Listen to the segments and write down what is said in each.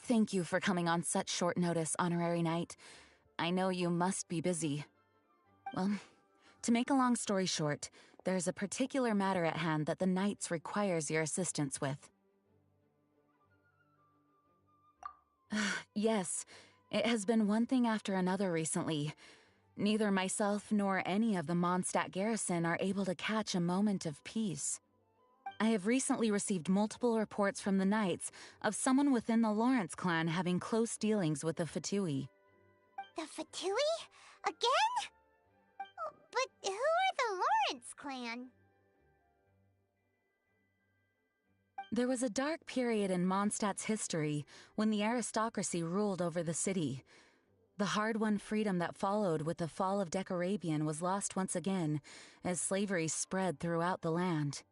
Thank you for coming on such short notice, Honorary Knight. I know you must be busy. Well, to make a long story short, there's a particular matter at hand that the Knights requires your assistance with. Yes, it has been one thing after another recently. Neither myself nor any of the Mondstadt garrison are able to catch a moment of peace. I have recently received multiple reports from the Knights of someone within the Lawrence clan having close dealings with the Fatui. The Fatui? Again? Oh, but who are the Lawrence clan? There was a dark period in Mondstadt's history when the aristocracy ruled over the city. The hard-won freedom that followed with the fall of Decarabian was lost once again as slavery spread throughout the land.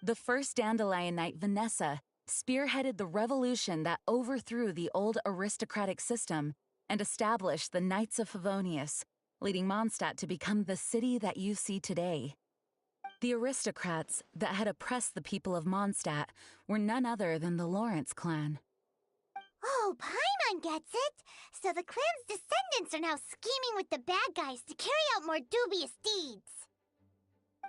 The first Dandelion Knight, Vanessa, spearheaded the revolution that overthrew the old aristocratic system and established the Knights of Favonius, leading Mondstadt to become the city that you see today. The aristocrats that had oppressed the people of Mondstadt were none other than the Lawrence clan. Oh, Paimon gets it! So the clan's descendants are now scheming with the bad guys to carry out more dubious deeds.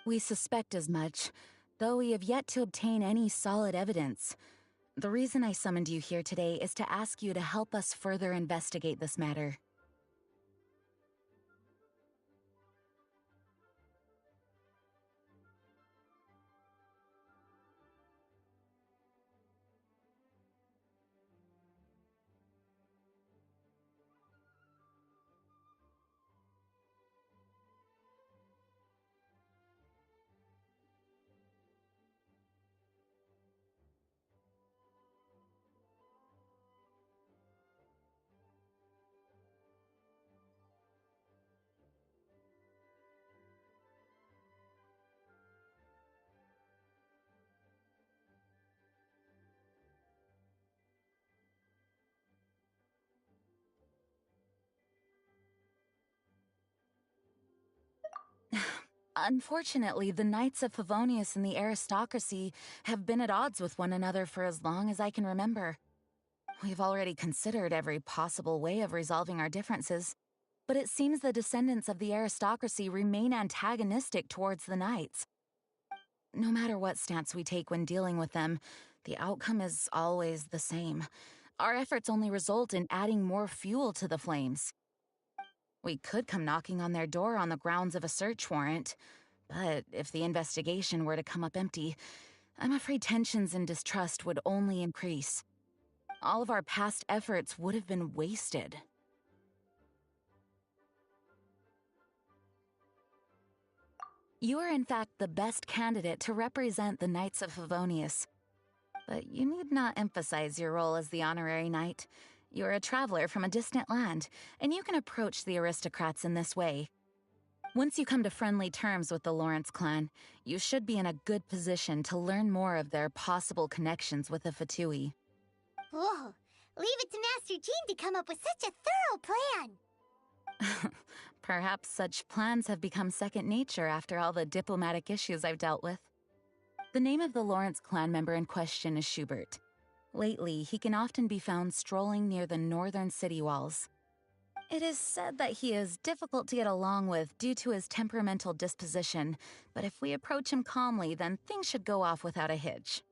We suspect as much, though we have yet to obtain any solid evidence. The reason I summoned you here today is to ask you to help us further investigate this matter. Unfortunately, the Knights of Favonius and the aristocracy have been at odds with one another for as long as I can remember. We've already considered every possible way of resolving our differences, but it seems the descendants of the aristocracy remain antagonistic towards the Knights. No matter what stance we take when dealing with them, the outcome is always the same. Our efforts only result in adding more fuel to the flames. We could come knocking on their door on the grounds of a search warrant, but if the investigation were to come up empty, I'm afraid tensions and distrust would only increase. All of our past efforts would have been wasted. You are in fact the best candidate to represent the Knights of Favonius. But you need not emphasize your role as the honorary knight. You're a traveler from a distant land, and you can approach the aristocrats in this way. Once you come to friendly terms with the Lawrence clan, you should be in a good position to learn more of their possible connections with the Fatui. Whoa, leave it to Master Jean to come up with such a thorough plan! Perhaps such plans have become second nature after all the diplomatic issues I've dealt with. The name of the Lawrence clan member in question is Schubert. Lately, he can often be found strolling near the northern city walls. It is said that he is difficult to get along with due to his temperamental disposition, but if we approach him calmly, then things should go off without a hitch.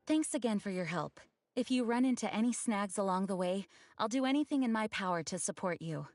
Thanks again for your help. If you run into any snags along the way, I'll do anything in my power to support you.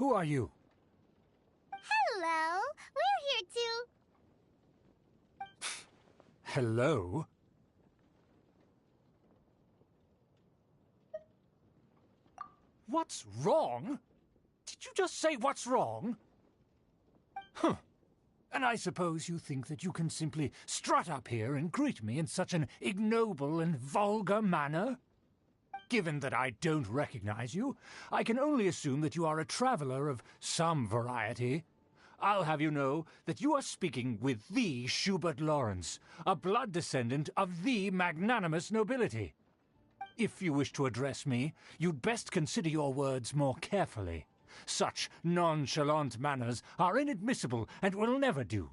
Who are you? Hello, we're here to... Hello? What's wrong? Did you just say what's wrong? Huh. And I suppose you think that you can simply strut up here and greet me in such an ignoble and vulgar manner? Given that I don't recognize you, I can only assume that you are a traveler of some variety. I'll have you know that you are speaking with the Schubert Lawrence, a blood descendant of the magnanimous nobility. If you wish to address me, you'd best consider your words more carefully. Such nonchalant manners are inadmissible and will never do.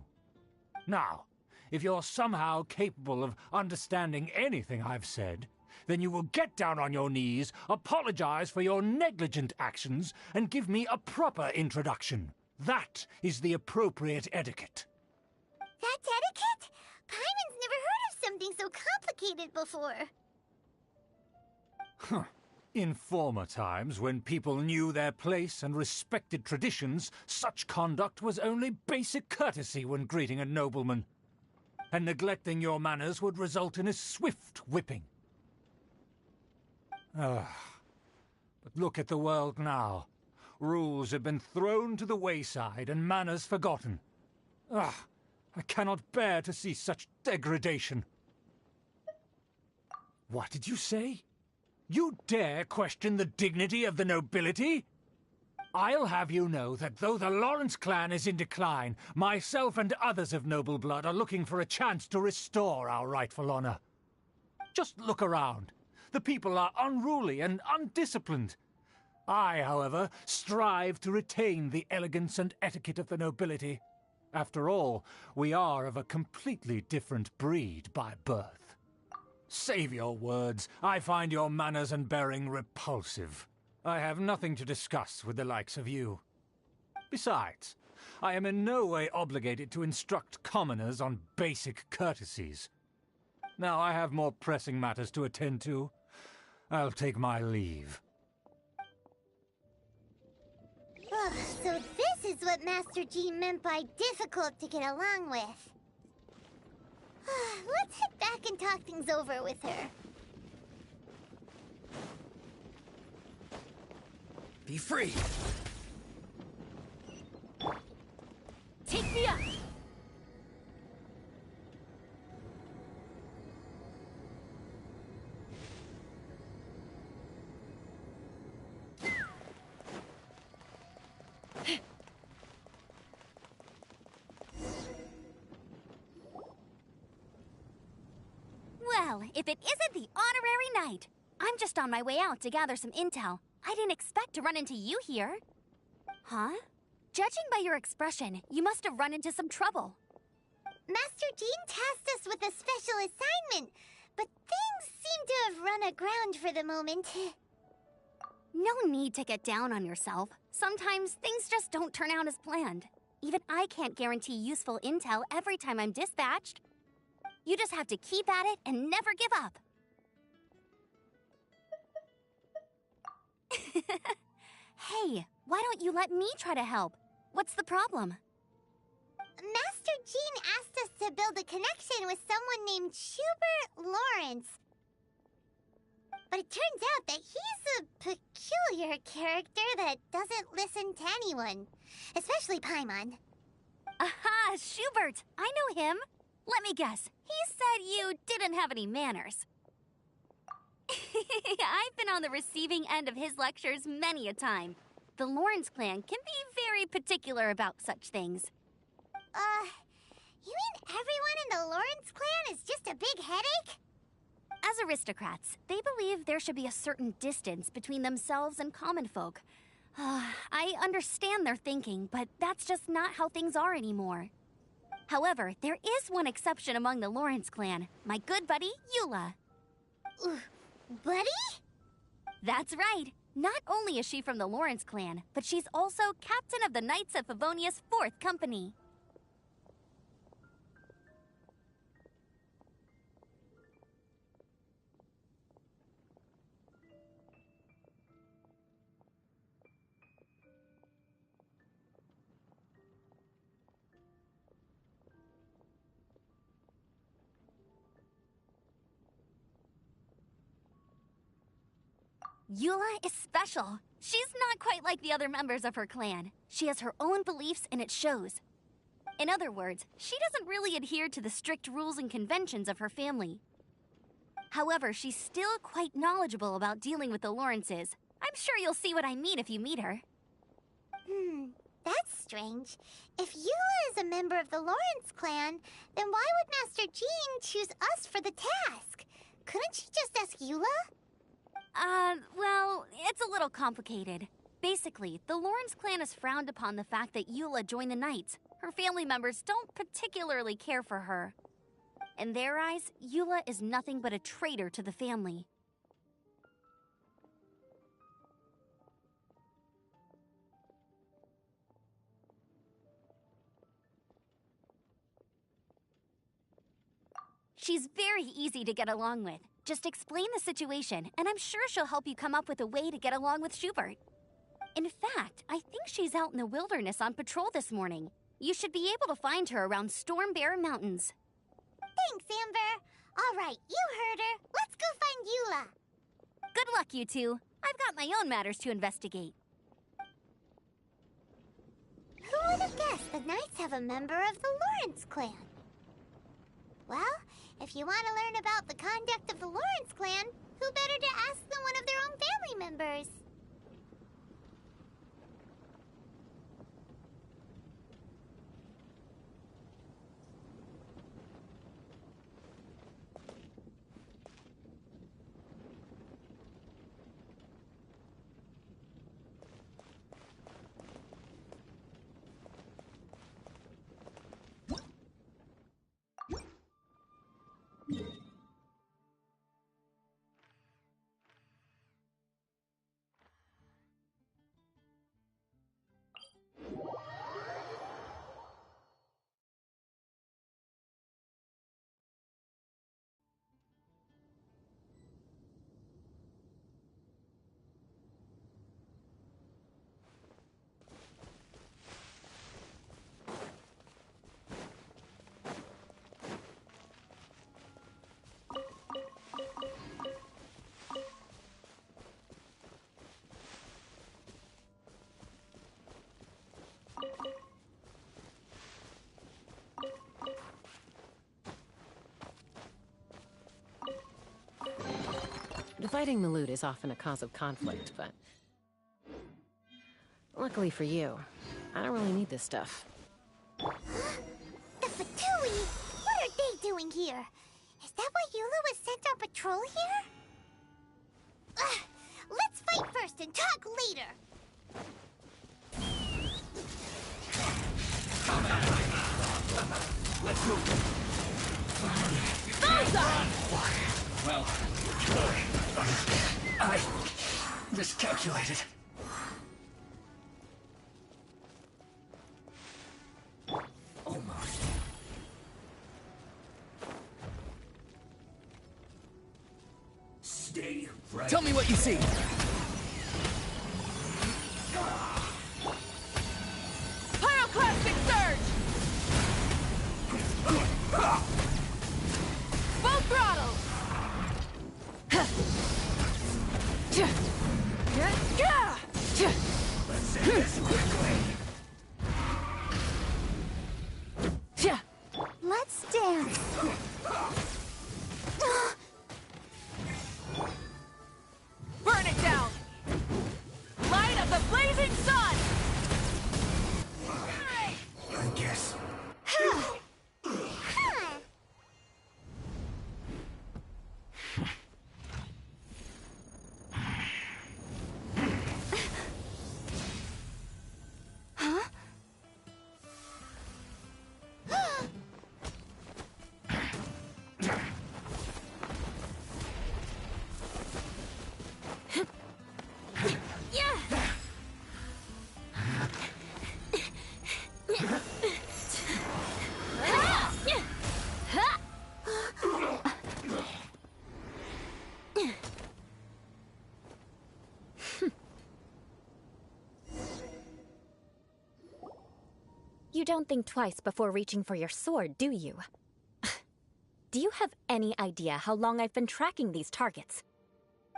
Now, if you're somehow capable of understanding anything I've said, then you will get down on your knees, apologize for your negligent actions, and give me a proper introduction. That is the appropriate etiquette. That's etiquette? Paimon's never heard of something so complicated before. Huh. In former times, when people knew their place and respected traditions, such conduct was only basic courtesy when greeting a nobleman. And neglecting your manners would result in a swift whipping. But look at the world now. Rules have been thrown to the wayside and manners forgotten. I cannot bear to see such degradation. What did you say? You dare question the dignity of the nobility? I'll have you know that though the Lawrence clan is in decline, myself and others of noble blood are looking for a chance to restore our rightful honor. Just look around. The people are unruly and undisciplined. I, however, strive to retain the elegance and etiquette of the nobility. After all, we are of a completely different breed by birth. Save your words. I find your manners and bearing repulsive. I have nothing to discuss with the likes of you. Besides, I am in no way obligated to instruct commoners on basic courtesies. Now I have more pressing matters to attend to. I'll take my leave. So this is what Master Jean meant by difficult to get along with. Let's head back and talk things over with her. Be free! Take me up! Well, if it isn't the honorary knight! I'm just on my way out to gather some intel. I didn't expect to run into you here. Huh? Judging by your expression, you must have run into some trouble. Master Jean tasked us with a special assignment, but things seem to have run aground for the moment. No need to get down on yourself. Sometimes things just don't turn out as planned. Even I can't guarantee useful intel every time I'm dispatched. You just have to keep at it and never give up. Hey, why don't you let me try to help? What's the problem? Master Jean asked us to build a connection with someone named Schubert Lawrence. But it turns out that he's a peculiar character that doesn't listen to anyone, especially Paimon. Aha, Schubert! I know him. Let me guess, he said you didn't have any manners. I've been on the receiving end of his lectures many a time. The Lawrence clan can be very particular about such things. You mean everyone in the Lawrence clan is just a big headache? As aristocrats, they believe there should be a certain distance between themselves and common folk. I understand their thinking, but that's just not how things are anymore. However, there is one exception among the Lawrence clan, my good buddy, Eula. Buddy? That's right. Not only is she from the Lawrence clan, but she's also captain of the Knights of Favonia's 4th Company. Eula is special. She's not quite like the other members of her clan. She has her own beliefs and it shows. In other words, she doesn't really adhere to the strict rules and conventions of her family. However, she's still quite knowledgeable about dealing with the Lawrences. I'm sure you'll see what I mean if you meet her. That's strange. If Eula is a member of the Lawrence clan, then why would Master Jean choose us for the task? Couldn't she just ask Eula? Well, it's a little complicated. Basically, the Lawrence clan has frowned upon the fact that Eula joined the Knights. Her family members don't particularly care for her. In their eyes, Eula is nothing but a traitor to the family. She's very easy to get along with. Just explain the situation, and I'm sure she'll help you come up with a way to get along with Schubert. In fact, I think she's out in the wilderness on patrol this morning. You should be able to find her around Storm Bear Mountains. Thanks, Amber. All right, you heard her. Let's go find Eula. Good luck, you two. I've got my own matters to investigate. Who would have guessed the Knights have a member of the Lawrence clan? Well, if you want to learn about the conduct of the Lawrence clan, who better to ask than one of their own family members? Dividing the loot is often a cause of conflict, but... luckily for you, I don't really need this stuff. The Fatui! What are they doing here? Is that why Eula was sent on patrol here? Let's fight first and talk later! Let's move. Well, I miscalculated. Almost. Stay right. Tell me what you see. Pyroclastic surge! Full throttle! Let's end this quickly. Let's dance! Burn it down! Light of the blazing sun! I guess. You don't think twice before reaching for your sword, do you? Do you have any idea how long I've been tracking these targets?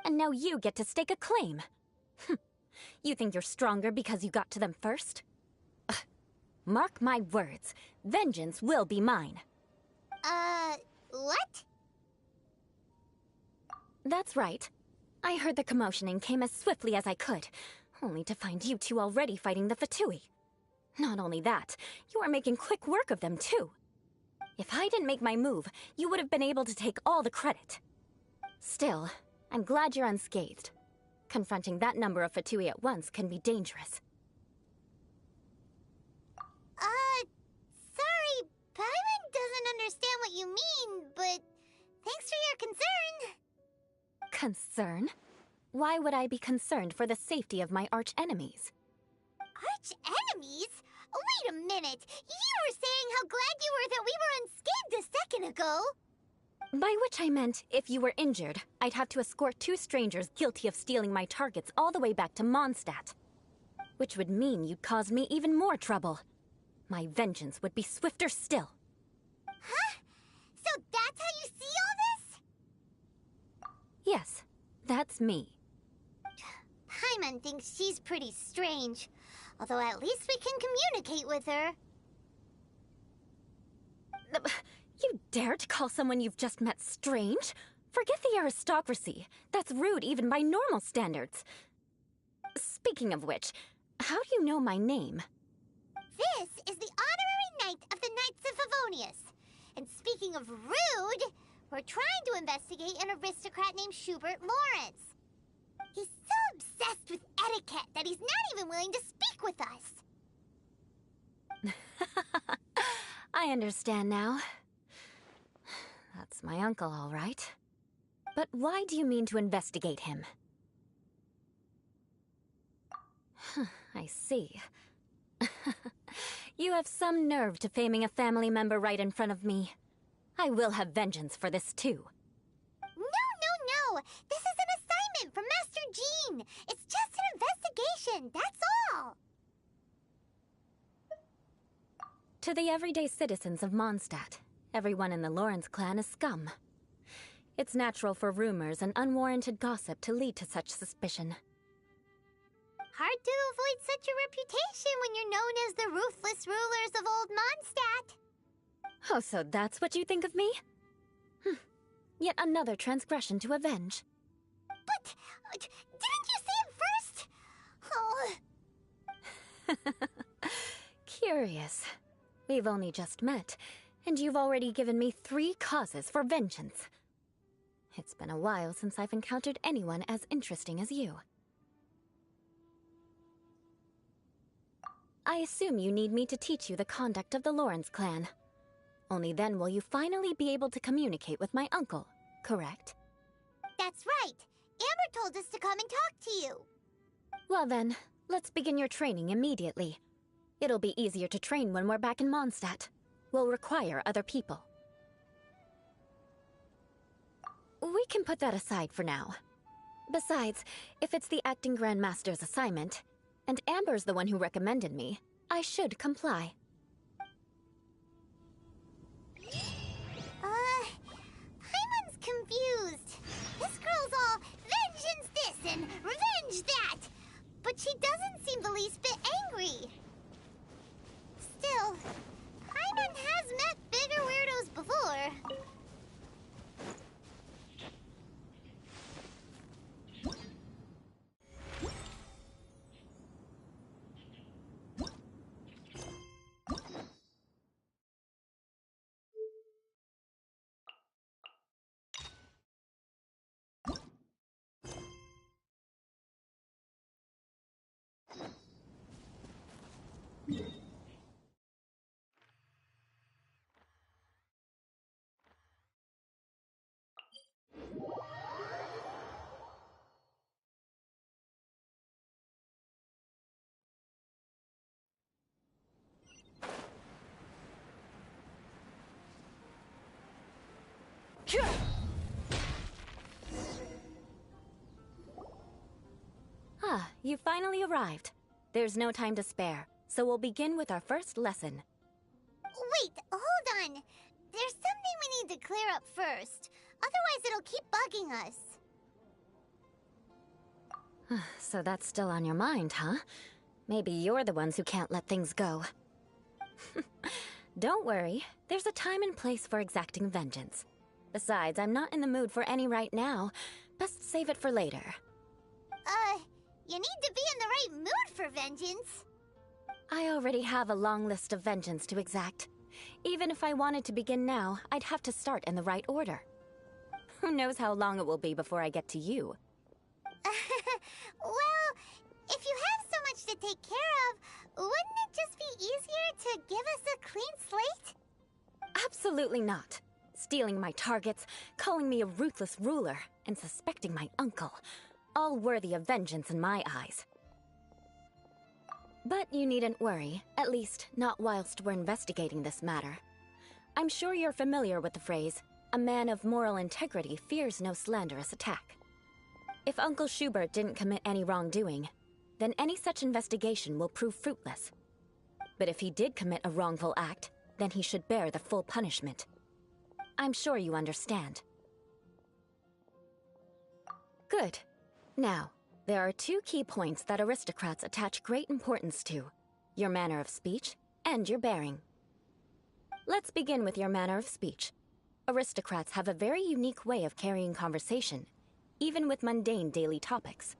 And now you get to stake a claim. You think you're stronger because you got to them first? Ugh. Mark my words, vengeance will be mine. What? That's right. I heard the commotion and came as swiftly as I could, only to find you two already fighting the Fatui. Not only that, you are making quick work of them too. If I didn't make my move, you would have been able to take all the credit. Still, I'm glad you're unscathed. Confronting that number of Fatui at once can be dangerous. Sorry, Paimon doesn't understand what you mean, but thanks for your concern. Concern? Why would I be concerned for the safety of my arch-enemies? Arch-enemies? Wait a minute! You were saying how glad you were that we were unscathed a second ago! By which I meant, if you were injured, I'd have to escort 2 strangers guilty of stealing my targets all the way back to Mondstadt. Which would mean you'd cause me even more trouble. My vengeance would be swifter still. Huh? So that's how you see all this? Yes, that's me. Paimon thinks she's pretty strange. Although at least we can communicate with her. You dare to call someone you've just met strange? Forget the aristocracy. That's rude even by normal standards. Speaking of which, how do you know my name? This is the honorary knight of the Knights of Favonius. And speaking of rude, we're trying to investigate an aristocrat named Schubert Lawrence. He's so obsessed with etiquette that he's not even willing to speak with us. I understand now. That's my uncle, all right. But why do you mean to investigate him? I see. You have some nerve to faming a family member right in front of me. I will have vengeance for this too. No! This is an assignment from Master Jean! It's just an investigation, that's all! To the everyday citizens of Mondstadt, everyone in the Lawrence clan is scum. It's natural for rumors and unwarranted gossip to lead to such suspicion. Hard to avoid such a reputation when you're known as the ruthless rulers of Old Mondstadt. Oh, so that's what you think of me? Yet another transgression to avenge. But, didn't you say it first? Oh. Curious. We've only just met, and you've already given me 3 causes for vengeance. It's been a while since I've encountered anyone as interesting as you. I assume you need me to teach you the conduct of the Lawrence clan. Only then will you finally be able to communicate with my uncle, correct? That's right. Amber told us to come and talk to you. Well then, let's begin your training immediately. It'll be easier to train when we're back in Mondstadt. We'll require other people. We can put that aside for now. Besides, if it's the acting Grandmaster's assignment, and Amber's the one who recommended me, I should comply. Paimon's confused. This girl's all vengeance this and revenge that. But she doesn't seem the least bit angry. Still, Paimon has met bigger weirdos before. Ah, you finally arrived. There's no time to spare, so we'll begin with our first lesson. Wait, hold on. There's something we need to clear up first. Otherwise it'll keep bugging us. So that's still on your mind, huh? Maybe you're the ones who can't let things go. Don't worry, there's a time and place for exacting vengeance. Besides, I'm not in the mood for any right now. Best save it for later. You need to be in the right mood for vengeance. I already have a long list of vengeance to exact. Even if I wanted to begin now, I'd have to start in the right order. Who knows how long it will be before I get to you? Well, if you have so much to take care of, wouldn't it just be easier to give us a clean slate? Absolutely not. Stealing my targets, calling me a ruthless ruler, and suspecting my uncle. All worthy of vengeance in my eyes. But you needn't worry, at least not whilst we're investigating this matter. I'm sure you're familiar with the phrase, a man of moral integrity fears no slanderous attack. If Uncle Schubert didn't commit any wrongdoing, then any such investigation will prove fruitless. But if he did commit a wrongful act, then he should bear the full punishment. I'm sure you understand. Good. Now, there are two key points that aristocrats attach great importance to: your manner of speech and your bearing. Let's begin with your manner of speech. Aristocrats have a very unique way of carrying conversation, even with mundane daily topics.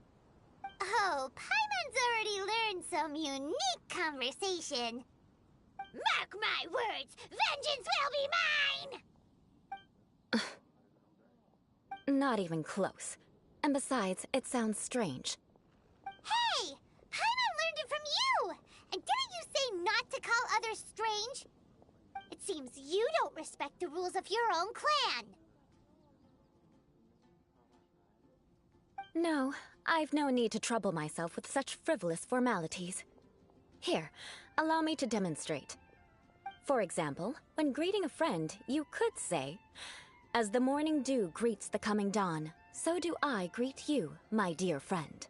Oh, Paimon's already learned some unique conversation. Mark my words, vengeance will be mine! Not even close. And besides, it sounds strange. Hey! Paimon learned it from you! And didn't you say not to call others strange? It seems you don't respect the rules of your own clan. No, I've no need to trouble myself with such frivolous formalities. Here, allow me to demonstrate. For example, when greeting a friend, you could say, "As the morning dew greets the coming dawn, so do I greet you, my dear friend."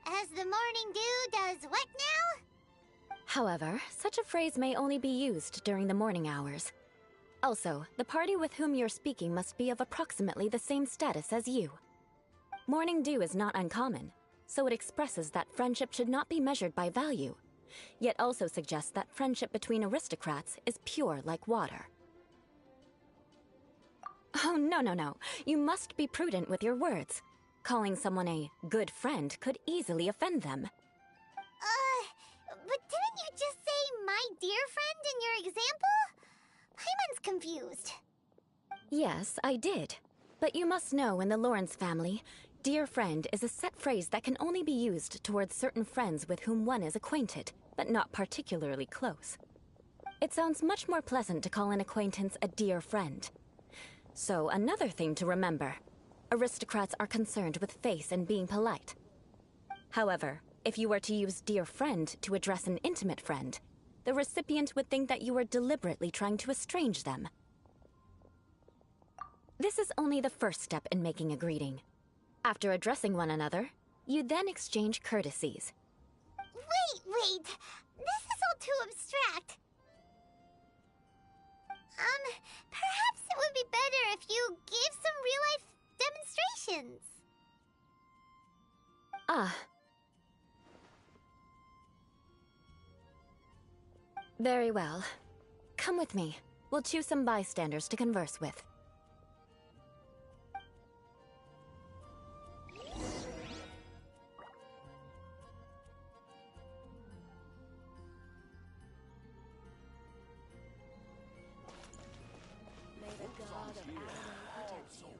As the morning dew does what now? However, such a phrase may only be used during the morning hours. Also, the party with whom you're speaking must be of approximately the same status as you. Morning dew is not uncommon, so it expresses that friendship should not be measured by value, yet also suggests that friendship between aristocrats is pure like water. Oh, no. You must be prudent with your words. Calling someone a good friend could easily offend them. But didn't you just say my dear friend in your example? Paimon's confused. Yes, I did. But you must know in the Lawrence family, dear friend is a set phrase that can only be used towards certain friends with whom one is acquainted, but not particularly close. It sounds much more pleasant to call an acquaintance a dear friend. So, another thing to remember. Aristocrats are concerned with face and being polite. However, if you were to use dear friend to address an intimate friend, the recipient would think that you were deliberately trying to estrange them. This is only the first step in making a greeting. After addressing one another, you then exchange courtesies. Wait! This is all too abstract. Perhaps it would be better if you gave some real-life demonstrations. Ah. Very well. Come with me. We'll choose some bystanders to converse with.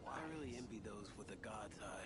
I really envy those with a god's eye.